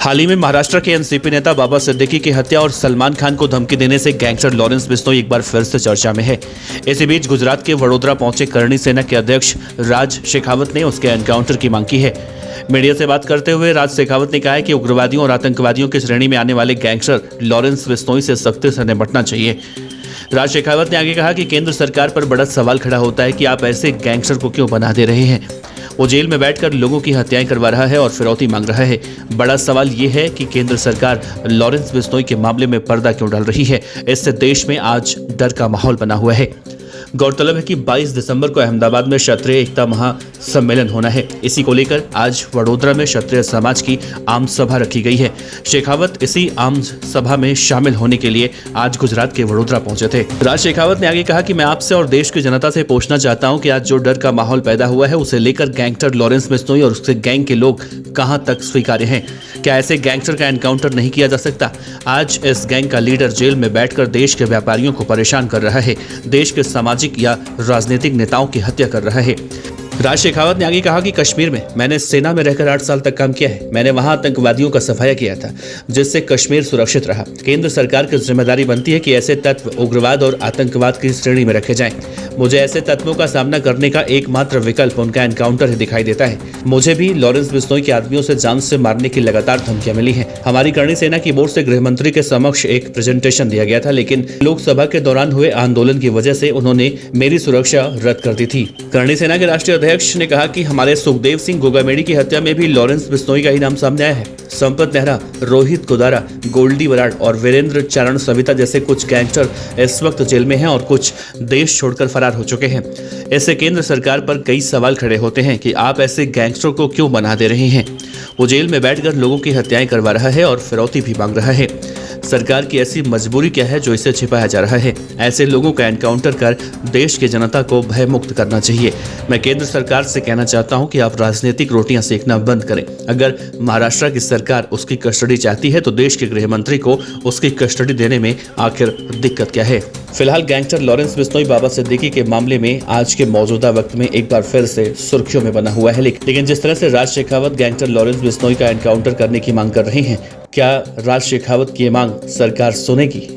हाल ही में महाराष्ट्र के एनसीपी नेता बाबा सिद्दीकी की हत्या और सलमान खान को धमकी देने से गैंगस्टर लॉरेंस बिश्नोई एक बार फिर से चर्चा में है। इसी बीच गुजरात के वडोदरा पहुंचे करणी सेना के अध्यक्ष राज शेखावत ने उसके एनकाउंटर की मांग की है। मीडिया से बात करते हुए राज शेखावत ने कहा है कि उग्रवादियों और आतंकवादियों की श्रेणी में आने वाले गैंगस्टर लॉरेंस बिश्नोई से सख्ती से निपटना चाहिए। राज शेखावत ने आगे कहा कि केंद्र सरकार पर बड़ा सवाल खड़ा होता है कि आप ऐसे गैंगस्टर को क्यों बना दे रहे हैं। वो जेल में बैठकर लोगों की हत्याएं करवा रहा है और फिरौती मांग रहा है। बड़ा सवाल ये है कि केंद्र सरकार लॉरेंस बिश्नोई के मामले में पर्दा क्यों डाल रही है। इससे देश में आज डर का माहौल बना हुआ है। गौरतलब है कि 22 दिसंबर को अहमदाबाद में क्षत्रिय एकता महासम्मेलन होना है। इसी को लेकर आज वडोदरा में क्षत्रिय समाज की आम सभा रखी गई है। शेखावत इसी आम सभा में शामिल होने के लिए आज गुजरात के वडोदरा पहुंचे थे। राज शेखावत ने आगे कहा कि मैं आपसे और देश की जनता से पूछना चाहता हूं कि आज जो डर का माहौल पैदा हुआ है उसे लेकर गैंगस्टर लॉरेंस बिश्नोई और उसके गैंग के लोग कहां तक स्वीकार्य हैं। क्या ऐसे गैंगस्टर का एनकाउंटर नहीं किया जा सकता? आज इस गैंग का लीडर जेल में बैठकर देश के व्यापारियों को परेशान कर रहा है, देश के सामाजिक या राजनीतिक नेताओं की हत्या कर रहा है। राज शेखावत ने आगे कहा कि कश्मीर में मैंने सेना में रहकर 8 साल तक काम किया है। मैंने वहां आतंकवादियों का सफाया किया था, जिससे कश्मीर सुरक्षित रहा। केंद्र सरकार की जिम्मेदारी बनती है कि ऐसे तत्व उग्रवाद और आतंकवाद की श्रेणी में रखे जाएं। मुझे ऐसे तत्वों का सामना करने का एकमात्र विकल्प उनका एनकाउंटर ही दिखाई देता है। मुझे भी लॉरेंस बिश्नोई के आदमियों से जान से मारने की लगातार धमकियां मिली हैं। हमारी करणी सेना की बोर्ड से गृह मंत्री के समक्ष एक प्रेजेंटेशन दिया गया था, लेकिन लोकसभा के दौरान हुए आंदोलन की वजह से उन्होंने मेरी सुरक्षा रद्द कर दी थी। करणी सेना के राष्ट्रीय अध्यक्ष ने कहा कि हमारे सुखदेव सिंह गोगामेडी की हत्या में भी लॉरेंस बिश्नोई का ही नाम सामने आया है। संपत नेहरा, रोहित कुदारा, गोल्डी बराड़ और वीरेंद्र चरण सविता जैसे कुछ गैंगस्टर इस वक्त जेल में हैं और कुछ देश छोड़कर फरार हो चुके हैं। इससे केंद्र सरकार पर कई सवाल खड़े होते हैं कि आप ऐसे गैंगस्टर को क्यों बना दे रहे हैं। वो जेल में बैठकर लोगों की हत्याएं करवा रहा है और फिरौती भी मांग रहा है। सरकार की ऐसी मजबूरी क्या है जो इसे छिपाया जा रहा है? ऐसे लोगों का एनकाउंटर कर देश की जनता को भयमुक्त करना चाहिए। मैं केंद्र सरकार से कहना चाहता हूं कि आप राजनीतिक रोटियां सेकना बंद करें। अगर महाराष्ट्र की सरकार उसकी कस्टडी चाहती है तो देश के गृह मंत्री को उसकी कस्टडी देने में आखिर दिक्कत क्या है? फिलहाल गैंगस्टर लॉरेंस बिश्नोई बाबा सिद्दीकी के मामले में आज के मौजूदा वक्त में एक बार फिर से सुर्खियों में बना हुआ है। लेकिन जिस तरह से राज शेखावत गैंगस्टर लॉरेंस बिश्नोई का एनकाउंटर करने की मांग कर रहे हैं, क्या राज शेखावत की मांग सरकार सुनेगी?